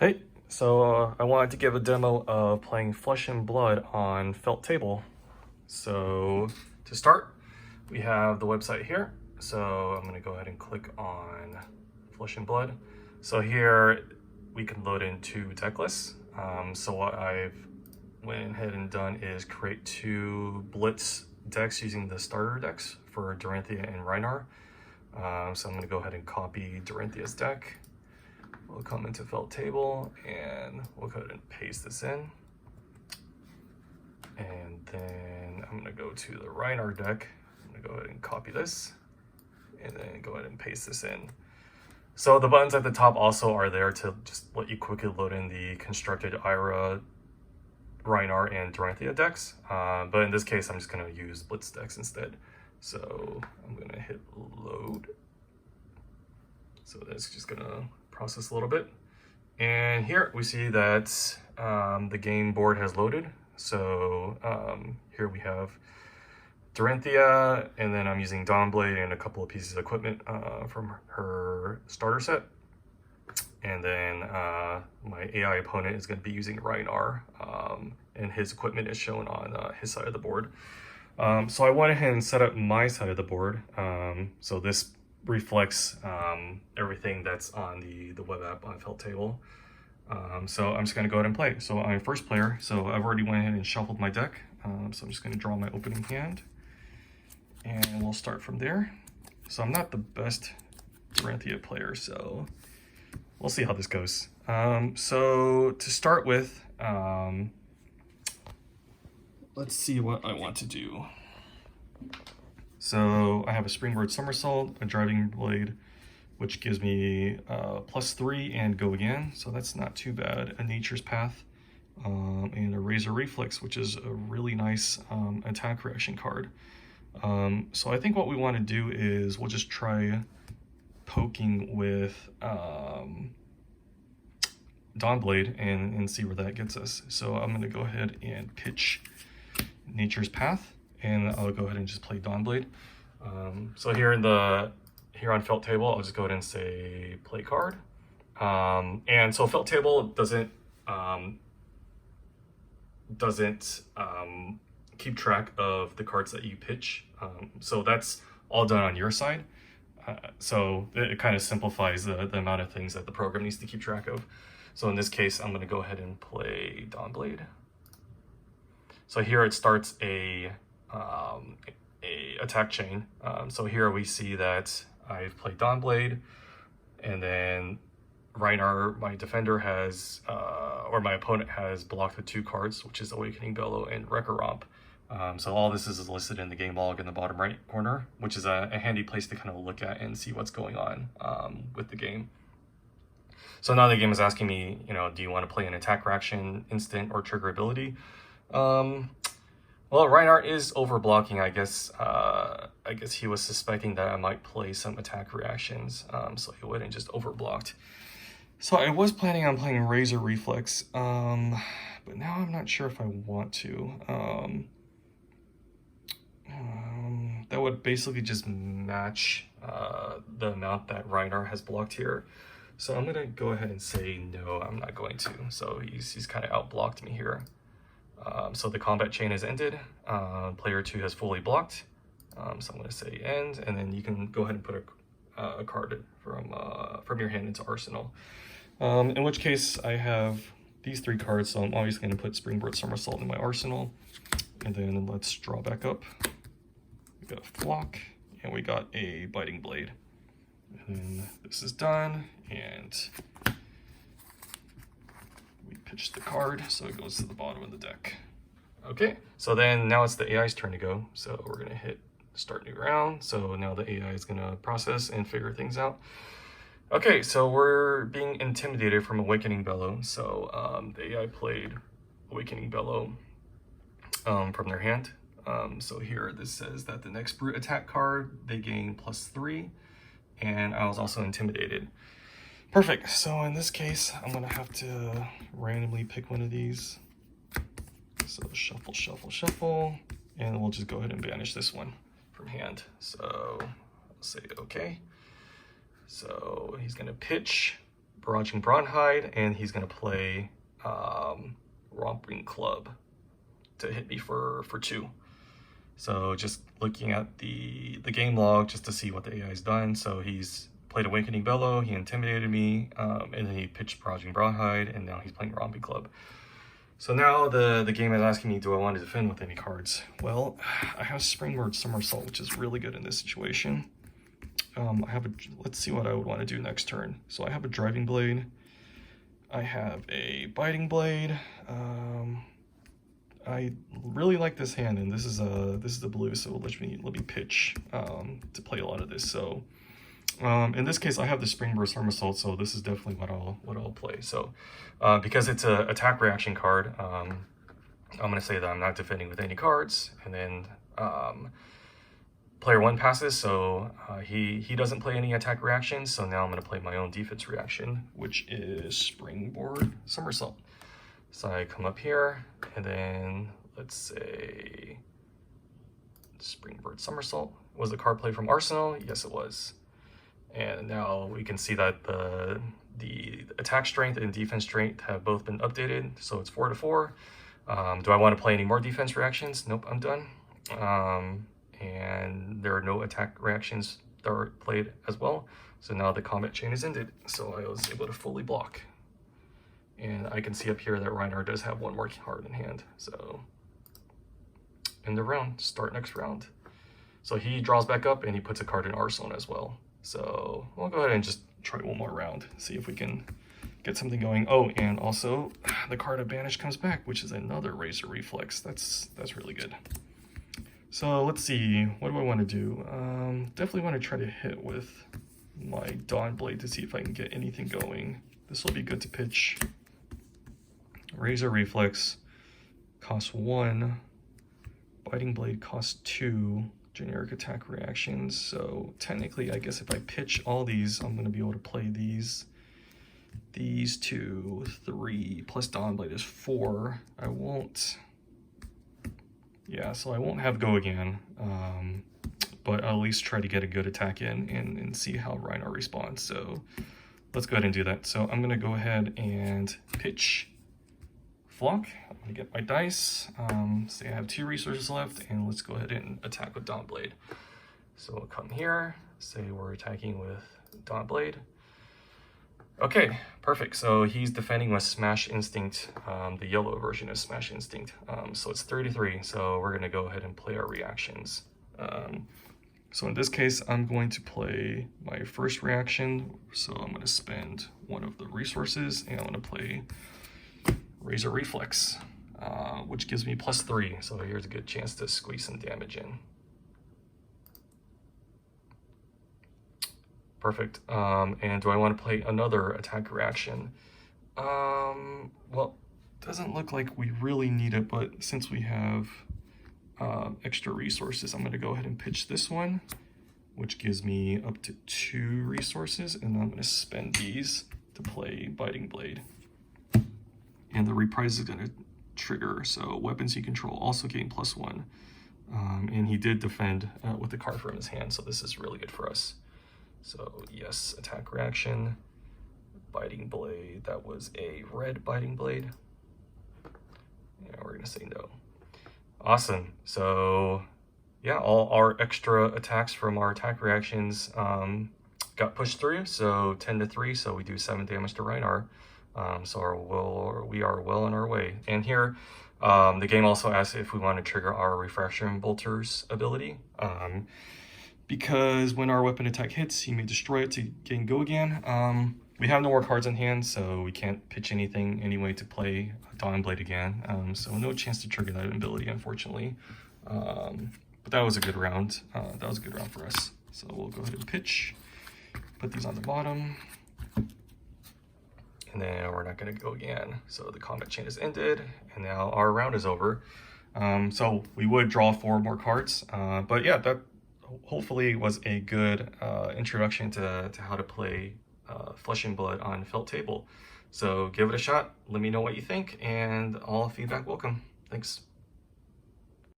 Hey, I wanted to give a demo of playing Flesh and Blood on Felt Table. So to start, we have the website here. So I'm gonna go ahead and click on Flesh and Blood. So here we can load in two deck lists. So what I've went ahead and done is create two Blitz decks using the starter decks for Dorinthia and Rhinar. So I'm gonna go ahead and copy Dorinthia's deck. We'll come into Felt Table and we'll go ahead and paste this in. And then I'm gonna go to the Rhinar deck. I'm gonna go ahead and copy this and then go ahead and paste this in. So the buttons at the top also are there to just let you quickly load in the constructed Ira, Rhinar, and Dorinthia decks. But in this case, I'm just gonna use Blitz decks instead. So I'm gonna hit load. So that's just gonna process a little bit. And here we see that the game board has loaded. So here we have Dorinthia, and then I'm using Dawnblade and a couple of pieces of equipment from her starter set. And then my AI opponent is going to be using Rhinar, and his equipment is shown on his side of the board. So I went ahead and set up my side of the board. So this reflects everything that's on the web app on Felt Table. So I'm just going to go ahead and play. So I'm first player, so I've already went ahead and shuffled my deck. So I'm just going to draw my opening hand, and we'll start from there. So I'm not the best Dorinthia player, so we'll see how this goes. So to start with, let's see what I want to do. So I have a Springboard Somersault, a Driving Blade, which gives me +3 and Go Again, so that's not too bad. A Nature's Path, and a Razor Reflex, which is a really nice attack reaction card. So I think what we want to do is we'll just try poking with Dawnblade and see where that gets us. So I'm going to go ahead and pitch Nature's Path, and I'll go ahead and just play Dawnblade. So here on Felt Table, I'll just go ahead and say play card. And so Felt Table doesn't keep track of the cards that you pitch. So that's all done on your side. So it kind of simplifies the amount of things that the program needs to keep track of. So in this case, I'm going to go ahead and play Dawnblade. So here it starts a attack chain. So here we see that I've played Dawnblade, and then Rhinar, my defender, has, or my opponent has blocked with two cards, which is Awakening Bellow and Wrecker Romp. So all this is listed in the game log in the bottom right corner, which is a handy place to kind of look at and see what's going on with the game. So now the game is asking me, do you want to play an attack reaction, instant, or trigger ability? Well, Rhinar is overblocking. I guess he was suspecting that I might play some attack reactions, so he went and just overblocked. So I was planning on playing Razor Reflex, but now I'm not sure if I want to. That would basically just match the amount that Rhinar has blocked here. So I'm gonna go ahead and say no, I'm not going to. So he's kind of outblocked me here. So the combat chain has ended. Player 2 has fully blocked. So I'm going to say end, and then you can go ahead and put a card from your hand into Arsenal. In which case I have these three cards, so I'm always going to put Springboard Somersault in my Arsenal. And then let's draw back up. We got a Flock, and we got a Biting Blade. And then this is done, and pitch the card, so it goes to the bottom of the deck. Okay, so then now it's the AI's turn to go. So we're gonna hit start new round. So now the AI is gonna process and figure things out. Okay, so we're being intimidated from Awakening Bellow. So the AI played Awakening Bellow from their hand. So here this says that the next brute attack card, they gain +3, and I was also intimidated. Perfect. So in this case, I'm going to have to randomly pick one of these. So shuffle, shuffle, shuffle, and we'll just go ahead and banish this one from hand. So I'll say okay. So he's going to pitch Barraging Bronhide, and he's going to play Romping Club to hit me for 2. So just looking at the game log just to see what the AI's done. So he's played Awakening Bellow, he intimidated me, and then he pitched Barraging Bronhide, and now he's playing Romping Club. So now the game is asking me, do I want to defend with any cards? Well, I have Springboard Somersault, which is really good in this situation. Let's see what I would want to do next turn. So I have a Driving Blade. I have a Biting Blade. I really like this hand, and this is the blue, so let me pitch to play a lot of this. So in this case, I have the Springboard Somersault, so this is definitely what I'll play. So because it's an attack reaction card, I'm gonna say that I'm not defending with any cards, and then player 1 passes, so he doesn't play any attack reactions. So now I'm gonna play my own defense reaction, which is Springboard Somersault. So I come up here, and then let's say Springboard Somersault. Was the card play from Arsenal? Yes, it was. And now we can see that the attack strength and defense strength have both been updated, so it's 4 to 4. Do I want to play any more defense reactions? Nope, I'm done. And there are no attack reactions that are played as well. So now the combat chain is ended, so I was able to fully block. And I can see up here that Reinhardt does have 1 more card in hand. So end the round, start next round. So he draws back up and he puts a card in Arsenal as well. So we'll go ahead and just try 1 more round, see if we can get something going. Oh, and also the card of Banish comes back, which is another Razor Reflex. That's really good. So let's see, what do I want to do? Definitely want to try to hit with my Dawn Blade to see if I can get anything going. This will be good to pitch. Razor Reflex costs 1. Biting Blade costs 2 generic attack reactions. So technically, I guess if I pitch all these, I'm going to be able to play these 2, 3, plus Dawn Blade is 4. I won't... Yeah, so I won't have Go Again, but I'll at least try to get a good attack in and see how Reinhardt responds. So let's go ahead and do that. So I'm going to go ahead and pitch Flock. I'm going to get my dice. Say I have 2 resources left, and let's go ahead and attack with Dawn Blade. So we'll come here, say we're attacking with Dawn Blade. Okay, perfect. So he's defending with Smash Instinct, the yellow version of Smash Instinct. So it's 33, so we're going to go ahead and play our reactions. So in this case, I'm going to play my first reaction. So I'm going to spend 1 of the resources, and I'm going to play Razor Reflex, which gives me +3. So here's a good chance to squeeze some damage in. Perfect. And do I want to play another attack reaction? Well, doesn't look like we really need it, but since we have extra resources, I'm going to go ahead and pitch this one, which gives me up to 2 resources, and I'm going to spend these to play Biting Blade. And the reprise is going to trigger, so weapons you control also gain +1. And he did defend with the card from his hand, so this is really good for us. So yes, attack reaction, Biting Blade. That was a red Biting Blade. Yeah, we're gonna say no. Awesome. So yeah, all our extra attacks from our attack reactions got pushed through. So 10 to 3. So we do 7 damage to Reinhardt. So we are well on our way. And here, the game also asks if we want to trigger our Refraction Bolter's ability. Because when our weapon attack hits, you may destroy it to gain Go Again. We have no more cards in hand, so we can't pitch anything anyway to play Dawn Blade again. So no chance to trigger that ability, unfortunately. But that was a good round. That was a good round for us. So we'll go ahead and pitch. Put these on the bottom. And then we're not going to go again. So the combat chain is ended, and now our round is over. So we would draw 4 more cards. But yeah, that hopefully was a good introduction to how to play Flesh and Blood on Felt Table. So give it a shot, let me know what you think, and all feedback welcome. Thanks.